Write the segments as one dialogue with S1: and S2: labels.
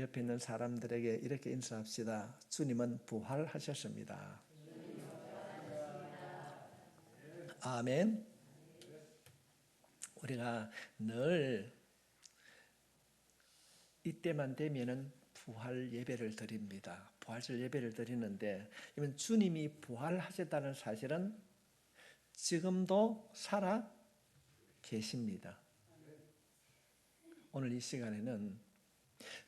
S1: 옆에 있는 사람들에게 이렇게 인사합시다. 주님은 부활하셨습니다. 아멘. 우리가 늘 이때만 되면은 부활 예배를 드립니다. 부활절 예배를 드리는데 이번 주님이 부활하셨다는 사실은 지금도 살아 계십니다. 오늘 이 시간에는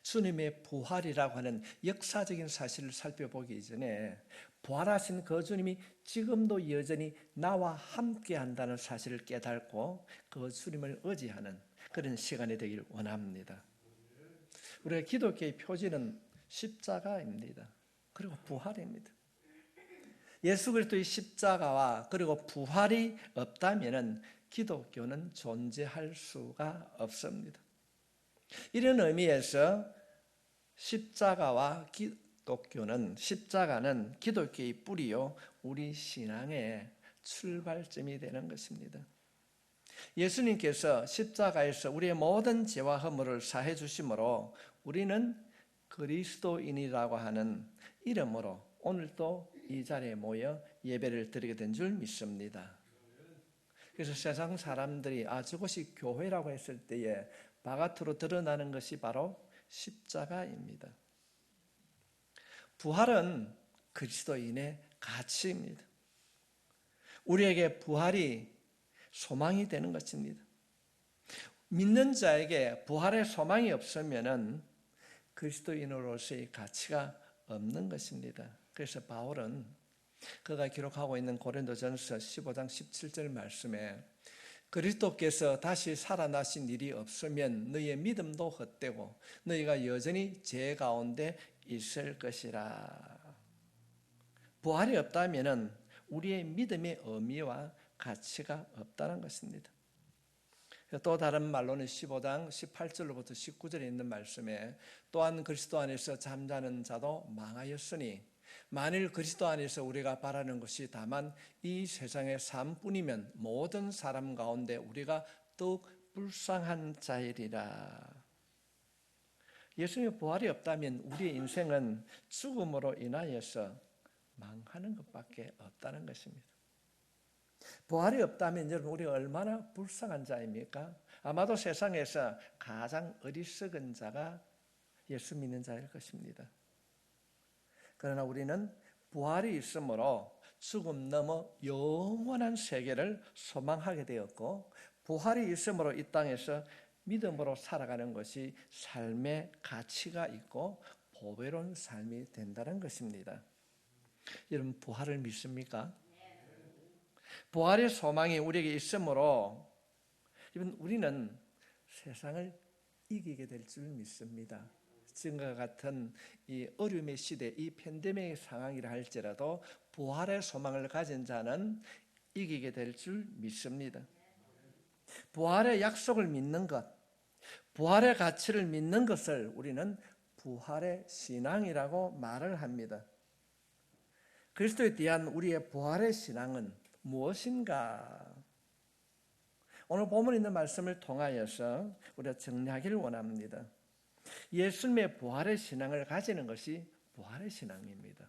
S1: 주님의 부활이라고 하는 역사적인 사실을 살펴보기 이전에 부활하신 그 주님이 지금도 여전히 나와 함께 한다는 사실을 깨닫고 그 주님을 의지하는 그런 시간이 되길 원합니다. 우리가 기독교의 표지는 십자가입니다. 그리고 부활입니다. 예수 그리스도의 십자가와 그리고 부활이 없다면 기독교는 존재할 수가 없습니다. 이런 의미에서 십자가는 기독교의 뿌리요 우리 신앙의 출발점이 되는 것입니다. 예수님께서 십자가에서 우리의 모든 죄와 허물을 사해 주심으로 우리는 그리스도인이라고 하는 이름으로 오늘도 이 자리에 모여 예배를 드리게 된 줄 믿습니다. 그래서 세상 사람들이 저것이 교회라고 했을 때에 바깥으로 드러나는 것이 바로 십자가입니다. 부활은 그리스도인의 가치입니다. 우리에게 부활이 소망이 되는 것입니다. 믿는 자에게 부활의 소망이 없으면 그리스도인으로서의 가치가 없는 것입니다. 그래서 바울은 그가 기록하고 있는 고린도전서 15장 17절 말씀에 그리스도께서 다시 살아나신 일이 없으면 너희의 믿음도 헛되고 너희가 여전히 죄 가운데 있을 것이라. 부활이 없다면 우리의 믿음의 의미와 가치가 없다는 것입니다. 또 다른 말로는 15장 18절로부터 19절에 있는 말씀에 또한 그리스도 안에서 잠자는 자도 망하였으니 만일 그리스도 안에서 우리가 바라는 것이 다만 이 세상의 삶뿐이면 모든 사람 가운데 우리가 더욱 불쌍한 자이리라. 예수님의 부활이 없다면 우리의 인생은 죽음으로 인하여서 망하는 것밖에 없다는 것입니다. 부활이 없다면 여러분 우리가 얼마나 불쌍한 자입니까? 아마도 세상에서 가장 어리석은 자가 예수 믿는 자일 것입니다. 그러나 우리는 부활이 있으므로 죽음 넘어 영원한 세계를 소망하게 되었고 부활이 있으므로 이 땅에서 믿음으로 살아가는 것이 삶의 가치가 있고 보배로운 삶이 된다는 것입니다. 여러분 부활을 믿습니까? 부활의 소망이 우리에게 있으므로 우리는 세상을 이기게 될 줄 믿습니다. 지금과 같은 이 어려움의 시대, 이 팬데믹의 상황이라 할지라도 부활의 소망을 가진 자는 이기게 될 줄 믿습니다. 부활의 약속을 믿는 것, 부활의 가치를 믿는 것을 우리는 부활의 신앙이라고 말을 합니다. 그리스도에 대한 우리의 부활의 신앙은 무엇인가? 오늘 본문에 있는 말씀을 통하여서 우리가 정리하기를 원합니다. 예수님의 부활의 신앙을 가지는 것이 부활의 신앙입니다.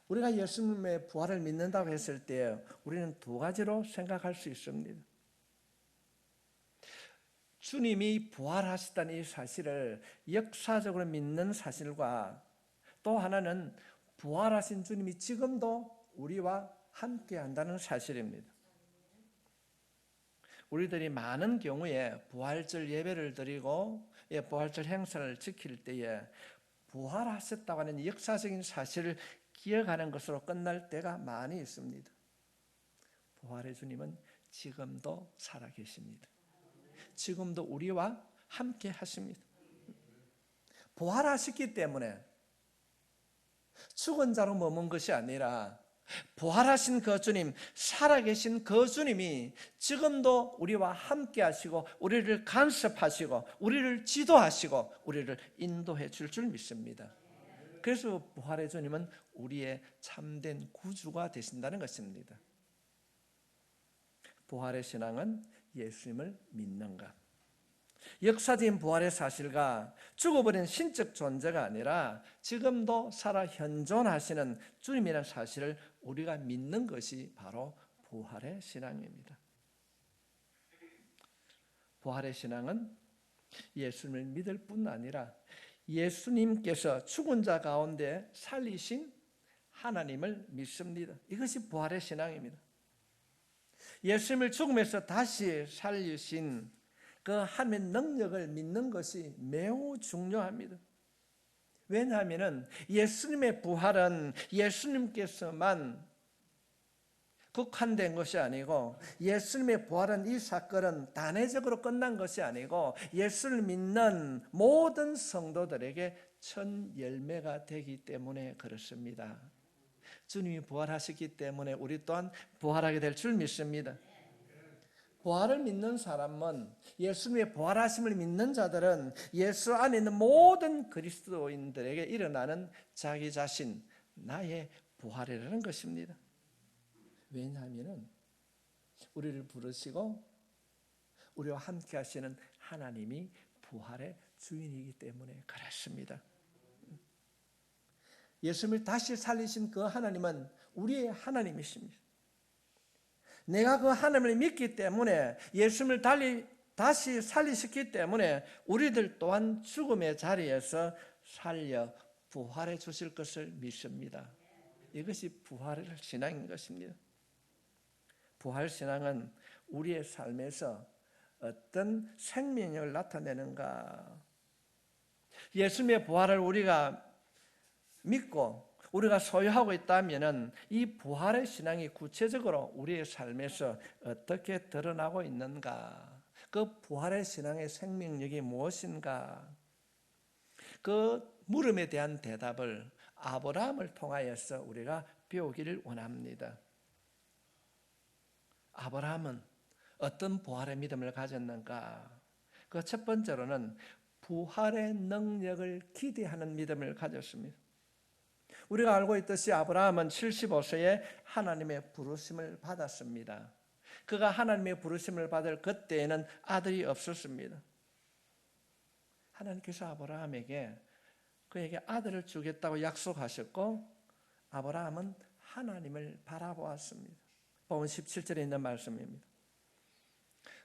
S1: 우리가 예수님의 부활을 믿는다고 했을 때 우리는 두 가지로 생각할 수 있습니다. 주님이 부활하셨다는 이 사실을 역사적으로 믿는 사실과 또 하나는 부활하신 주님이 지금도 우리와 함께 한다는 사실입니다. 우리들이 많은 경우에 부활절 예배를 드리고 부활절 행사를 지킬 때에 부활하셨다고 하는 역사적인 사실을 기억하는 것으로 끝날 때가 많이 있습니다. 부활의 주님은 지금도 살아계십니다. 지금도 우리와 함께 하십니다. 부활하셨기 때문에 죽은 자로 머문 것이 아니라 부활하신 그 주님, 살아계신 그 주님이 지금도 우리와 함께 하시고 우리를 간섭하시고 우리를 지도하시고 우리를 인도해 줄 믿습니다. 그래서 부활의 주님은 우리의 참된 구주가 되신다는 것입니다. 부활의 신앙은 예수님을 믿는 것, 역사적인 부활의 사실과 죽어버린 신적 존재가 아니라 지금도 살아 현존하시는 주님이라는 사실을 우리가 믿는 것이 바로 부활의 신앙입니다. 부활의 신앙은 예수님을 믿을 뿐 아니라 예수님께서 죽은 자 가운데 살리신 하나님을 믿습니다. 이것이 부활의 신앙입니다. 예수님을 죽음에서 다시 살리신 그 하나님의 능력을 믿는 것이 매우 중요합니다. 왜냐하면 예수님의 부활은 예수님께서만 국한된 것이 아니고, 예수님의 부활은, 이 사건은 단회적으로 끝난 것이 아니고 예수를 믿는 모든 성도들에게 첫 열매가 되기 때문에 그렇습니다. 주님이 부활하셨기 때문에 우리 또한 부활하게 될 줄 믿습니다. 부활을 믿는 사람은, 예수님의 부활하심을 믿는 자들은 예수 안에 있는 모든 그리스도인들에게 일어나는 자기 자신, 나의 부활이라는 것입니다. 왜냐하면 우리를 부르시고 우리와 함께 하시는 하나님이 부활의 주인이기 때문에 그렇습니다. 예수님을 다시 살리신 그 하나님은 우리의 하나님이십니다. 내가 그 하나님을 믿기 때문에, 예수님을 다시 살리셨기 때문에 우리들 또한 죽음의 자리에서 살려 부활해 주실 것을 믿습니다. 이것이 부활의 신앙인 것입니다. 부활 신앙은 우리의 삶에서 어떤 생명력을 나타내는가? 예수님의 부활을 우리가 믿고 우리가 소유하고 있다면 이 부활의 신앙이 구체적으로 우리의 삶에서 어떻게 드러나고 있는가? 그 부활의 신앙의 생명력이 무엇인가? 그 물음에 대한 대답을 아브라함을 통하여서 우리가 배우기를 원합니다. 아브라함은 어떤 부활의 믿음을 가졌는가? 그 첫 번째로는 부활의 능력을 기대하는 믿음을 가졌습니다. 우리가 알고 있듯이 아브라함은 75세에 하나님의 부르심을 받았습니다. 그가 하나님의 부르심을 받을 그때에는 아들이 없었습니다. 하나님께서 아브라함에게 그에게 아들을 주겠다고 약속하셨고, 아브라함은 하나님을 바라보았습니다. 본문 17절에 있는 말씀입니다.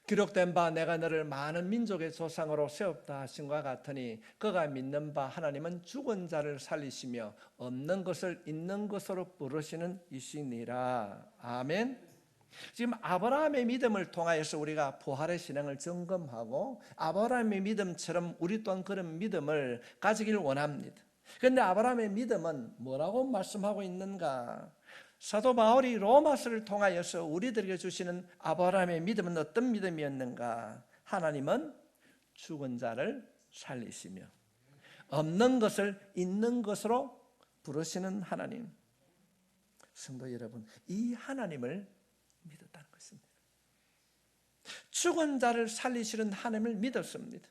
S1: 기록된 바 내가 너를 많은 민족의 조상으로 세웠다 하신과 같으니 그가 믿는 바 하나님은 죽은 자를 살리시며 없는 것을 있는 것으로 부르시는 이시니라. 아멘. 지금 아브라함의 믿음을 통하여서 우리가 부활의 신앙을 점검하고 아브라함의 믿음처럼 우리 또한 그런 믿음을 가지길 원합니다. 그런데 아브라함의 믿음은 뭐라고 말씀하고 있는가? 사도 바울이 로마서를 통하여서 우리들에게 주시는 아브라함의 믿음은 어떤 믿음이었는가? 하나님은 죽은 자를 살리시며 없는 것을 있는 것으로 부르시는 하나님. 성도 여러분, 이 하나님을 믿었다는 것입니다. 죽은 자를 살리시는 하나님을 믿었습니다.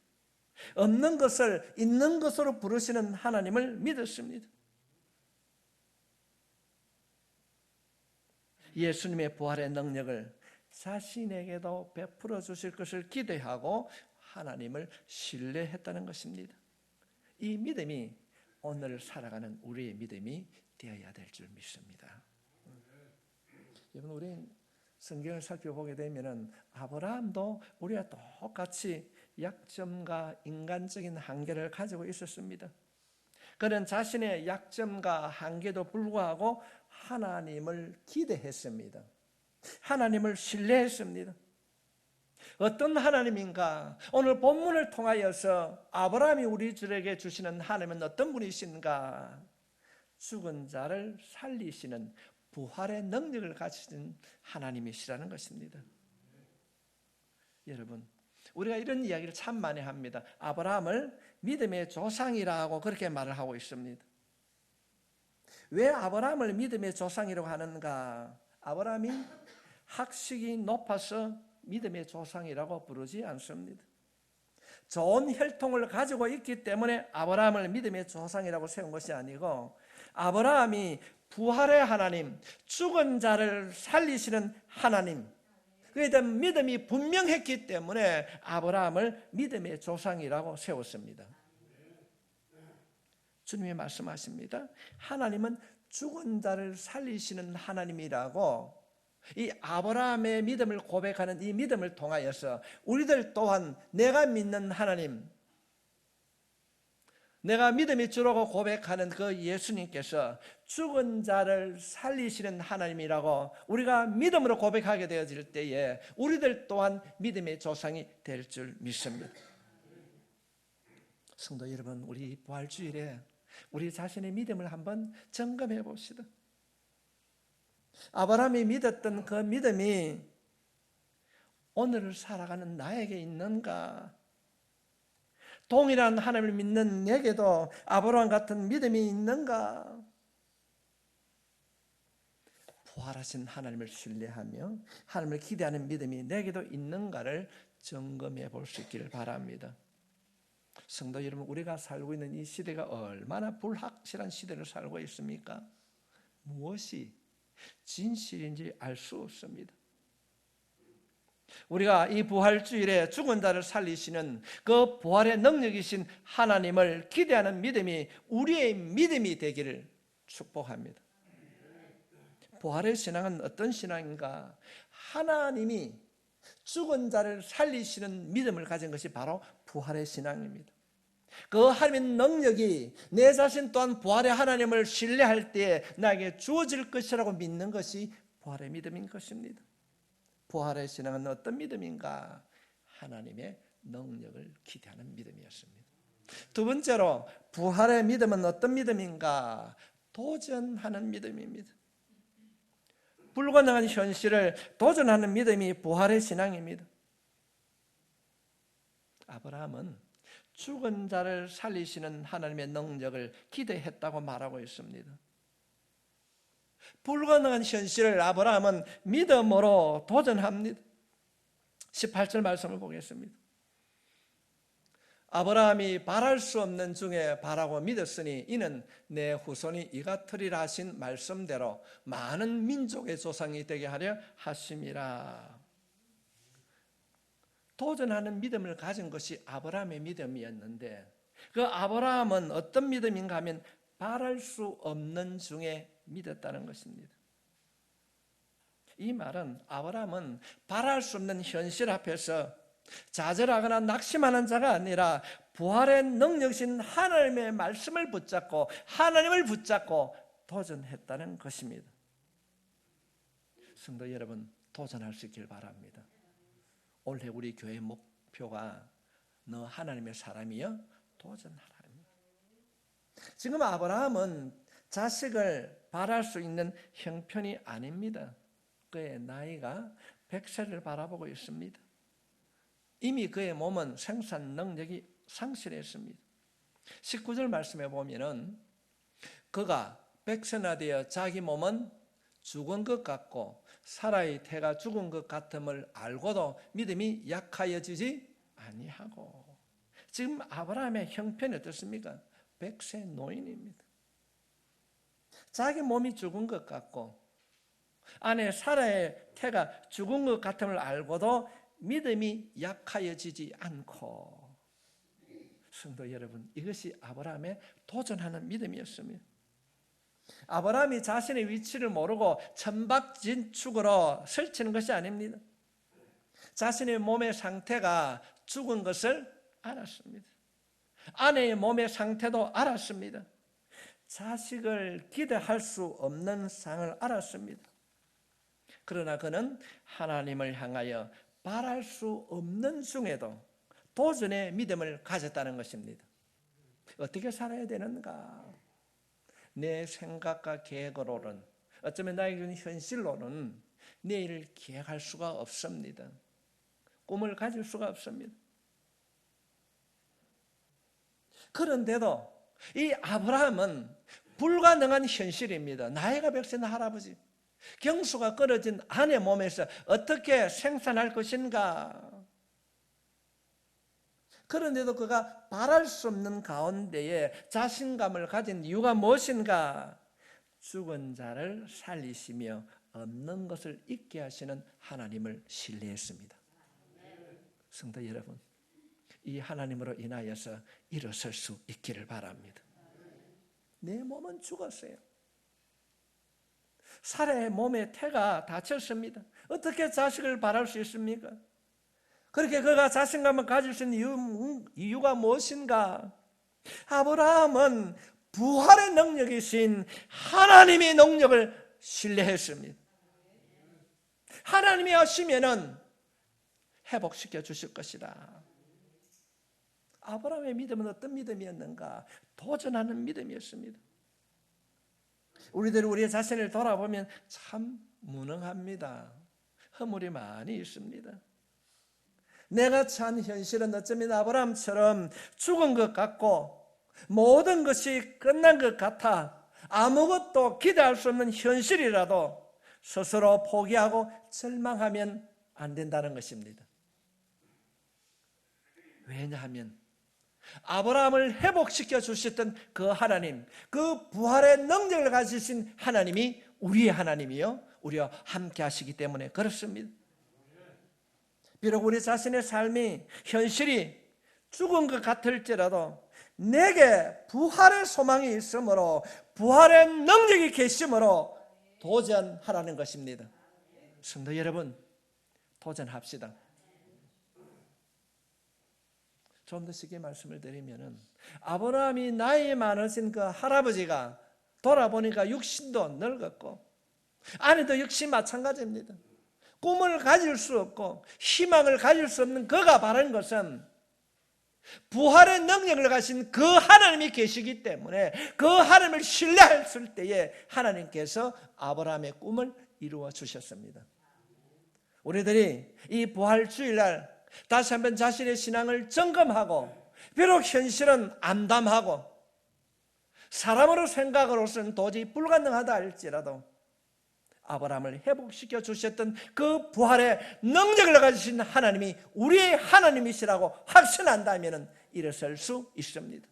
S1: 없는 것을 있는 것으로 부르시는 하나님을 믿었습니다. 예수님의 부활의 능력을 자신에게도 베풀어 주실 것을 기대하고 하나님을 신뢰했다는 것입니다. 이 믿음이 오늘 살아가는 우리의 믿음이 되어야 될 줄 믿습니다. 여러분, 우리 성경을 살펴보게 되면 아브라함도 우리와 똑같이 약점과 인간적인 한계를 가지고 있었습니다. 그는 자신의 약점과 한계도 불구하고 하나님을 기대했습니다. 하나님을 신뢰했습니다. 어떤 하나님인가? 오늘 본문을 통하여서 아브라함이 우리들에게 주시는 하나님은 어떤 분이신가? 죽은 자를 살리시는 부활의 능력을 가지신 하나님이시라는 것입니다. 여러분, 우리가 이런 이야기를 참 많이 합니다. 아브라함을 믿음의 조상이라고 그렇게 말을 하고 있습니다. 왜 아브라함을 믿음의 조상이라고 하는가? 아브라함이 학식이 높아서 믿음의 조상이라고 부르지 않습니다. 좋은 혈통을 가지고 있기 때문에 아브라함을 믿음의 조상이라고 세운 것이 아니고, 아브라함이 부활의 하나님, 죽은 자를 살리시는 하나님, 그에 대한 믿음이 분명했기 때문에 아브라함을 믿음의 조상이라고 세웠습니다. 주님이 말씀하십니다. 하나님은 죽은 자를 살리시는 하나님이라고 이 아브라함의 믿음을 고백하는 이 믿음을 통하여서 우리들 또한 내가 믿는 하나님, 내가 믿음이 주라고 고백하는 그 예수님께서 죽은 자를 살리시는 하나님이라고 우리가 믿음으로 고백하게 되어질 때에 우리들 또한 믿음의 조상이 될 줄 믿습니다. 성도 여러분, 우리 부활주일에 우리 자신의 믿음을 한번 점검해 봅시다. 아브라함이 믿었던 그 믿음이 오늘을 살아가는 나에게 있는가? 동일한 하나님을 믿는 내게도 아브라함 같은 믿음이 있는가? 부활하신 하나님을 신뢰하며 하나님을 기대하는 믿음이 내게도 있는가를 점검해 볼 수 있기를 바랍니다. 성도 여러분, 우리가 살고 있는 이 시대가 얼마나 불확실한 시대를 살고 있습니까? 무엇이 진실인지 알 수 없습니다. 우리가 이 부활주일에 죽은 자를 살리시는 그 부활의 능력이신 하나님을 기대하는 믿음이 우리의 믿음이 되기를 축복합니다. 부활의 신앙은 어떤 신앙인가? 하나님이 죽은 자를 살리시는 믿음을 가진 것이 바로 부활의 신앙입니다. 그 하나님의 능력이 내 자신 또한 부활의 하나님을 신뢰할 때에 나에게 주어질 것이라고 믿는 것이 부활의 믿음인 것입니다. 부활의 신앙은 어떤 믿음인가? 하나님의 능력을 기대하는 믿음이었습니다. 두 번째로 부활의 믿음은 어떤 믿음인가? 도전하는 믿음입니다. 불가능한 현실을 도전하는 믿음이 부활의 신앙입니다. 아브라함은 죽은 자를 살리시는 하나님의 능력을 기대했다고 말하고 있습니다. 불가능한 현실을 아브라함은 믿음으로 도전합니다. 18절 말씀을 보겠습니다. 아브라함이 바랄 수 없는 중에 바라고 믿었으니 이는 내 후손이 이같으리라 하신 말씀대로 많은 민족의 조상이 되게 하려 하심이라. 도전하는 믿음을 가진 것이 아브라함의 믿음이었는데 그 아브라함은 어떤 믿음인가 하면 바랄 수 없는 중에 믿었다는 것입니다. 이 말은 아브라함은 바랄 수 없는 현실 앞에서 좌절하거나 낙심하는 자가 아니라 부활의 능력이신 하나님의 말씀을 붙잡고 하나님을 붙잡고 도전했다는 것입니다. 성도 여러분, 도전할 수 있길 바랍니다. 올해 우리 교회 목표가 너 하나님의 사람이여 도전하라. 지금 아브라함은 자식을 바랄 수 있는 형편이 아닙니다. 그의 나이가 100세를 바라보고 있습니다. 이미 그의 몸은 생산 능력이 상실했습니다. 19절 말씀해 보면은 그가 100세나 되어 자기 몸은 죽은 것 같고 사라의 태가 죽은 것 같음을 알고도 믿음이 약하여지지 아니하고. 지금 아브라함의 형편이 어떻습니까? 100세 노인입니다. 자기 몸이 죽은 것 같고 아내 사라의 태가 죽은 것 같음을 알고도 믿음이 약하여지지 않고. 성도 여러분, 이것이 아브라함의 도전하는 믿음이었습니다. 아브라함이 자신의 위치를 모르고 천박진축으로 설치는 것이 아닙니다. 자신의 몸의 상태가 죽은 것을 알았습니다. 아내의 몸의 상태도 알았습니다. 자식을 기대할 수 없는 상을 알았습니다. 그러나 그는 하나님을 향하여 바랄 수 없는 중에도 도전의 믿음을 가졌다는 것입니다. 어떻게 살아야 되는가? 내 생각과 계획으로는, 어쩌면 나에게는 현실로는 내일을 기획할 수가 없습니다. 꿈을 가질 수가 없습니다. 그런데도 이 아브라함은 불가능한 현실입니다. 나이가 100세나 할아버지, 경수가 끊어진 아내 몸에서 어떻게 생산할 것인가? 그런데도 그가 바랄 수 없는 가운데에 자신감을 가진 이유가 무엇인가? 죽은 자를 살리시며 없는 것을 있게 하시는 하나님을 신뢰했습니다. 성도 여러분, 이 하나님으로 인하여서 일어설 수 있기를 바랍니다. 내 몸은 죽었어요. 사례의 몸의 태가 다쳤습니다. 어떻게 자식을 바랄 수 있습니까? 그렇게 그가 자신감을 가질 수 있는 이유가 무엇인가? 아브라함은 부활의 능력이신 하나님의 능력을 신뢰했습니다. 하나님이 하시면은 회복시켜 주실 것이다. 아브라함의 믿음은 어떤 믿음이었는가? 도전하는 믿음이었습니다. 우리들이 우리 자신을 돌아보면 참 무능합니다. 허물이 많이 있습니다. 내가 처한 현실은 어쩌면 아브라함처럼 죽은 것 같고 모든 것이 끝난 것 같아 아무것도 기대할 수 없는 현실이라도 스스로 포기하고 절망하면 안 된다는 것입니다. 왜냐하면 아브라함을 회복시켜 주셨던 그 하나님, 그 부활의 능력을 가지신 하나님이 우리의 하나님이요 우리와 함께 하시기 때문에 그렇습니다. 비록 우리 자신의 삶이 현실이 죽은 것 같을지라도 내게 부활의 소망이 있으므로 부활의 능력이 계심으로 도전하라는 것입니다. 성도 여러분, 도전합시다. 좀 더 쉽게 말씀을 드리면은 아브라함이 나이 많으신 그 할아버지가 돌아보니까 육신도 늙었고 아내도 역시 마찬가지입니다. 꿈을 가질 수 없고 희망을 가질 수 없는 그가 바란 것은 부활의 능력을 가진 그 하나님이 계시기 때문에 그 하나님을 신뢰했을 때에 하나님께서 아브라함의 꿈을 이루어 주셨습니다. 우리들이 이 부활주일날 다시 한번 자신의 신앙을 점검하고 비록 현실은 암담하고 사람으로 생각으로서는 도저히 불가능하다 할지라도 아브라함을 회복시켜 주셨던 그 부활의 능력을 가지신 하나님이 우리의 하나님이시라고 확신한다면 일어설 수 있습니다.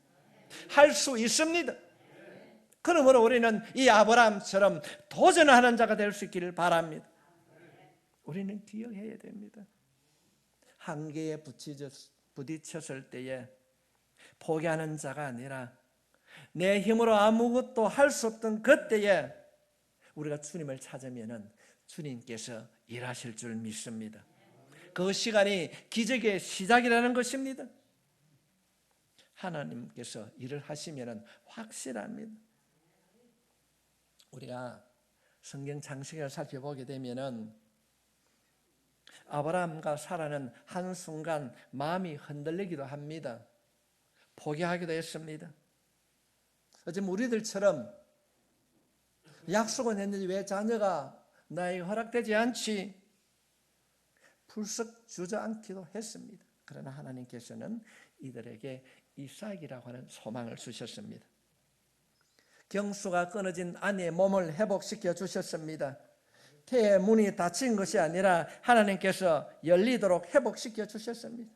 S1: 할 수 있습니다. 그러므로 우리는 이 아브라함처럼 도전하는 자가 될 수 있기를 바랍니다. 우리는 기억해야 됩니다. 한계에 부딪혔을 때에 포기하는 자가 아니라 내 힘으로 아무것도 할 수 없던 그때에 우리가 주님을 찾으면 주님께서 일하실 줄 믿습니다. 그 시간이 기적의 시작이라는 것입니다. 하나님께서 일을 하시면 확실합니다. 우리가 성경 장식을 살펴보게 되면 아브라함과 사라는 한순간 마음이 흔들리기도 합니다. 포기하기도 했습니다. 어쩌면 우리들처럼 약속은 했는데 왜 자녀가 나에게 허락되지 않지? 불쑥 주저앉기도 했습니다. 그러나 하나님께서는 이들에게 이삭이라고 하는 소망을 주셨습니다. 경수가 끊어진 아내의 몸을 회복시켜 주셨습니다. 태의 문이 닫힌 것이 아니라 하나님께서 열리도록 회복시켜 주셨습니다.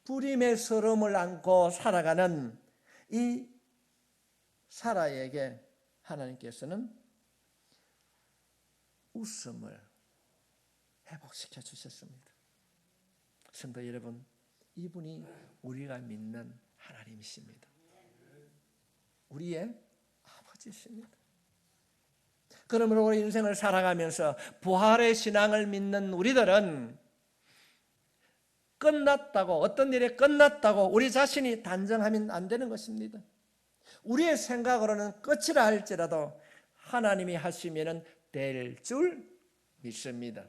S1: 불임의 서름을 안고 살아가는 이 사라에게 하나님께서는 웃음을 회복시켜 주셨습니다. 성도 여러분, 이분이 우리가 믿는 하나님이십니다. 우리의 아버지십니다. 그러므로 우리 인생을 살아가면서 부활의 신앙을 믿는 우리들은 끝났다고, 어떤 일이 끝났다고 우리 자신이 단정하면 안 되는 것입니다. 우리의 생각으로는 끝이라 할지라도 하나님이 하시면 될 줄 믿습니다.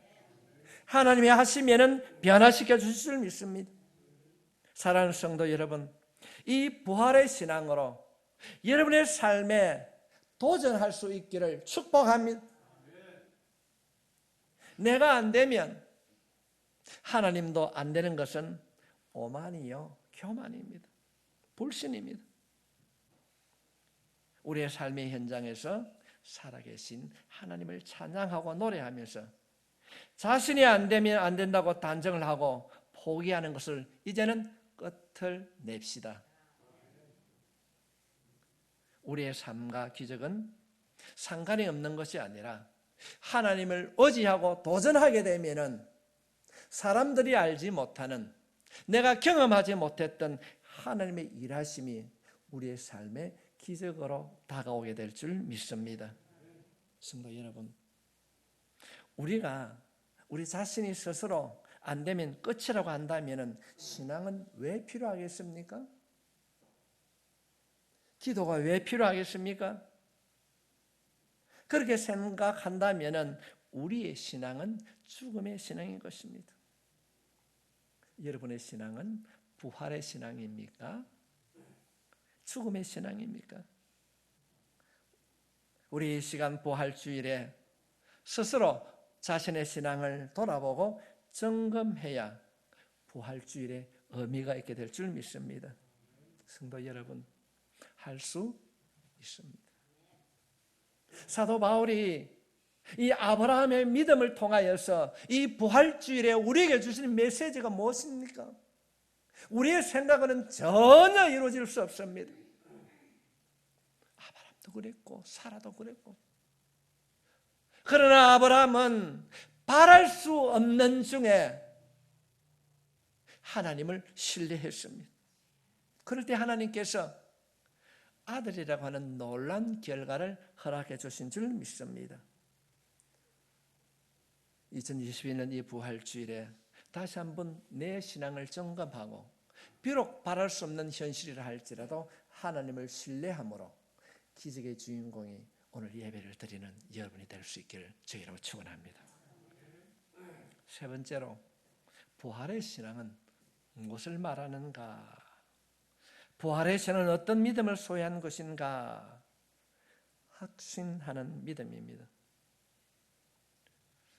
S1: 하나님이 하시면 변화시켜 주실 줄 믿습니다. 사랑하는 성도 여러분, 이 부활의 신앙으로 여러분의 삶에 도전할 수 있기를 축복합니다. 내가 안 되면 하나님도 안 되는 것은 오만이요 교만입니다. 불신입니다. 우리의 삶의 현장에서 살아계신 하나님을 찬양하고 노래하면서 자신이 안 되면 안 된다고 단정을 하고 포기하는 것을 이제는 끝을 냅시다. 우리의 삶과 기적은 상관이 없는 것이 아니라 하나님을 의지하고 도전하게 되면은 사람들이 알지 못하는, 내가 경험하지 못했던 하나님의 일하심이 우리의 삶에 기적으로 다가오게 될 줄 믿습니다. 성도 여러분, 우리가 우리 자신이 스스로 안 되면 끝이라고 한다면 신앙은 왜 필요하겠습니까? 기도가 왜 필요하겠습니까? 그렇게 생각한다면 우리의 신앙은 죽음의 신앙인 것입니다. 여러분의 신앙은 부활의 신앙입니까? 죽음의 신앙입니까? 우리 이 시간 부활주일에 스스로 자신의 신앙을 돌아보고 점검해야 부활주일에 의미가 있게 될 줄 믿습니다. 성도 여러분, 할 수 있습니다. 사도 바울이 이 아브라함의 믿음을 통하여서 이 부활주일에 우리에게 주시는 메시지가 무엇입니까? 우리의 생각으로는 전혀 이루어질 수 없습니다. 아브라함도 그랬고 사라도 그랬고, 그러나 아브라함은 바랄 수 없는 중에 하나님을 신뢰했습니다. 그럴 때 하나님께서 아들이라고 하는 놀라운 결과를 허락해 주신 줄 믿습니다. 2021년 이 부활주일에 다시 한번 내 신앙을 점검하고, 비록 바랄 수 없는 현실이라 할지라도 하나님을 신뢰함으로 기적의 주인공이 오늘 예배를 드리는 여러분이 될 수 있기를 주의로 축원합니다. 세 번째로, 부활의 신앙은 무엇을 말하는가? 부활의 신앙은 어떤 믿음을 소유한 것인가? 확신하는 믿음입니다.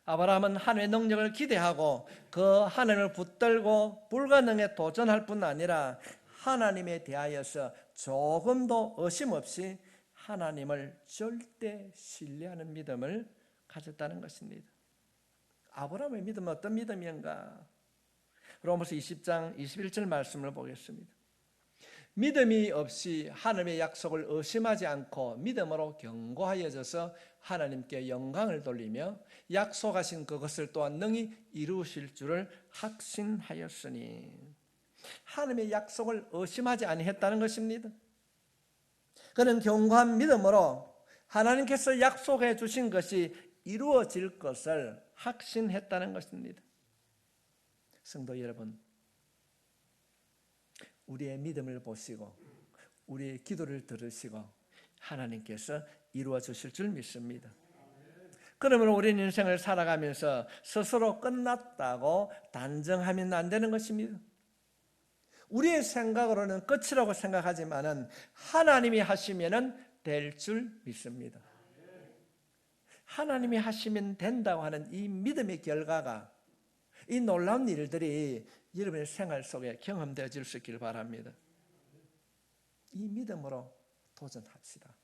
S1: 아브라함은 하나님의 능력을 기대하고 그 하나님을 붙들고 불가능에 도전할 뿐 아니라 하나님에 대하여서 조금도 의심 없이 하나님을 절대 신뢰하는 믿음을 가졌다는 것입니다. 아브라함의 믿음은 어떤 믿음인가? 로마서 20장 21절 말씀을 보겠습니다. 믿음이 없이 하나님의 약속을 의심하지 않고 믿음으로 견고하여져서 하나님께 영광을 돌리며 약속하신 그것을 또한 능히 이루실 줄을 확신하였으니, 하나님의 약속을 의심하지 아니했다는 것입니다. 그는 견고한 믿음으로 하나님께서 약속해 주신 것이 이루어질 것을 확신했다는 것입니다. 성도 여러분, 우리의 믿음을 보시고 우리의 기도를 들으시고 하나님께서 이루어 주실 줄 믿습니다. 그러면 우리는 인생을 살아가면서 스스로 끝났다고 단정하면 안 되는 것입니다. 우리의 생각으로는 끝이라고 생각하지만은 하나님이 하시면은 될 줄 믿습니다. 하나님이 하시면 된다고 하는 이 믿음의 결과가, 이 놀라운 일들이 여러분의 생활 속에 경험되어질 수 있기를 바랍니다. 이 믿음으로 도전합시다.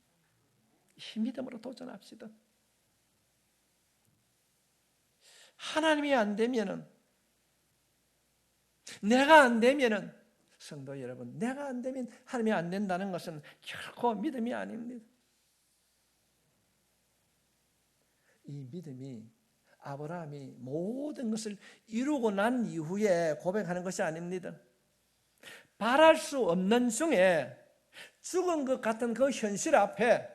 S1: 이 믿음으로 도전합시다. 하나님이 안 되면은, 내가 안 되면은, 성도 여러분, 내가 안 되면 하나님이 안 된다는 것은 결코 믿음이 아닙니다. 이 믿음이 아브라함이 모든 것을 이루고 난 이후에 고백하는 것이 아닙니다. 바랄 수 없는 중에 죽은 것 같은 그 현실 앞에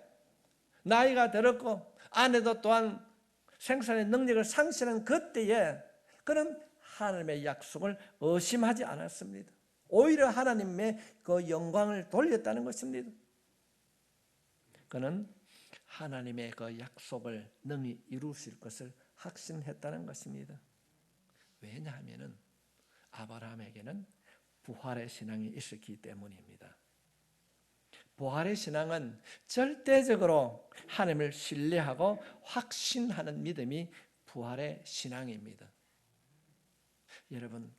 S1: 나이가 들었고 아내도 또한 생산의 능력을 상실한 그때에 그는 하나님의 약속을 의심하지 않았습니다. 오히려 하나님의 그 영광을 돌렸다는 것입니다. 그는 하나님의 그 약속을 능히 이루실 것을 확신했다는 것입니다. 왜냐하면 아브라함에게는 부활의 신앙이 있었기 때문입니다. 부활의 신앙은 절대적으로 하나님을 신뢰하고 확신하는 믿음이 부활의 신앙입니다. 여러분,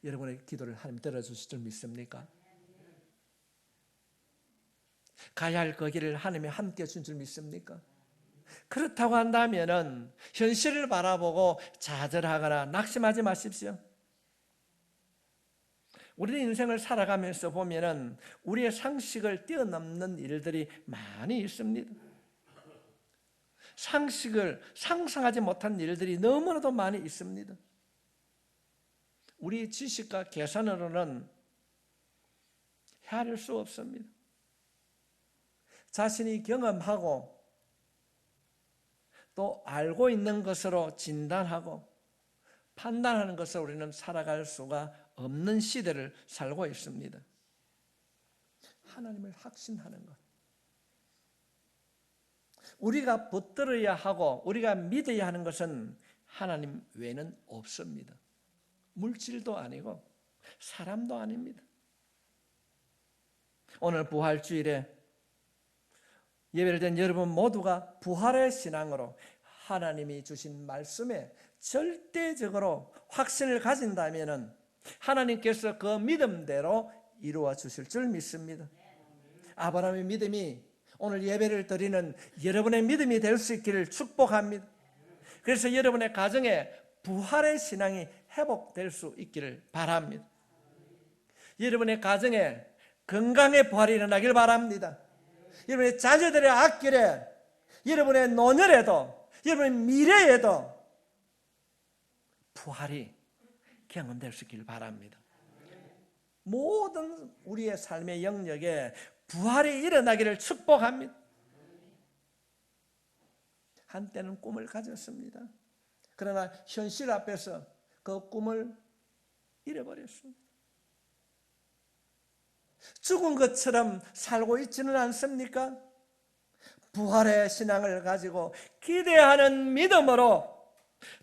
S1: 여러분의 기도를 하나님 들어주실 줄 믿습니까? 가야 할 그 길을 하나님이 함께 준 줄 믿습니까? 그렇다고 한다면 현실을 바라보고 좌절하거나 낙심하지 마십시오. 우리의 인생을 살아가면서 보면은 우리의 상식을 뛰어넘는 일들이 많이 있습니다. 상식을 상상하지 못한 일들이 너무나도 많이 있습니다. 우리 지식과 계산으로는 헤아릴 수 없습니다. 자신이 경험하고 또 알고 있는 것으로 진단하고 판단하는 것을 우리는 살아갈 수가 없는 시대를 살고 있습니다. 하나님을 확신하는 것, 우리가 붙들어야 하고 우리가 믿어야 하는 것은 하나님 외에는 없습니다. 물질도 아니고 사람도 아닙니다. 오늘 부활주일에 예배를 드린 여러분 모두가 부활의 신앙으로 하나님이 주신 말씀에 절대적으로 확신을 가진다면 하나님께서 그 믿음대로 이루어 주실 줄 믿습니다. 아브라함의 믿음이 오늘 예배를 드리는 여러분의 믿음이 될 수 있기를 축복합니다. 그래서 여러분의 가정에 부활의 신앙이 회복될 수 있기를 바랍니다. 여러분의 가정에 건강의 부활이 일어나길 바랍니다. 여러분의 자녀들의 앞길에, 여러분의 노년에도, 여러분의 미래에도 부활이 경험될 수 있기를 바랍니다. 모든 우리의 삶의 영역에 부활이 일어나기를 축복합니다. 한때는 꿈을 가졌습니다. 그러나 현실 앞에서 그 꿈을 잃어버렸습니다. 죽은 것처럼 살고 있지는 않습니까? 부활의 신앙을 가지고 기대하는 믿음으로,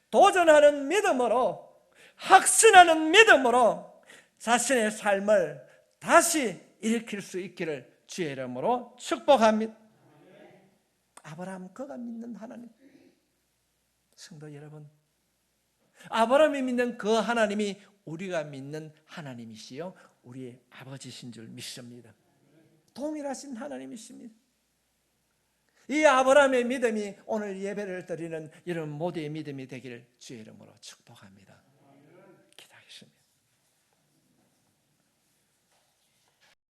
S1: 도전하는 믿음으로, 확신하는 믿음으로 자신의 삶을 다시 일으킬 수 있기를 주의 이름으로 축복합니다. 아브라함 그가 믿는 하나님, 성도 여러분, 아브라함이 믿는 그 하나님이 우리가 믿는 하나님이시요 우리의 아버지신 줄 믿습니다. 동일하신 하나님이십니다. 이 아브라함의 믿음이 오늘 예배를 드리는 여러분 모두의 믿음이 되기를 주의 이름으로 축복합니다.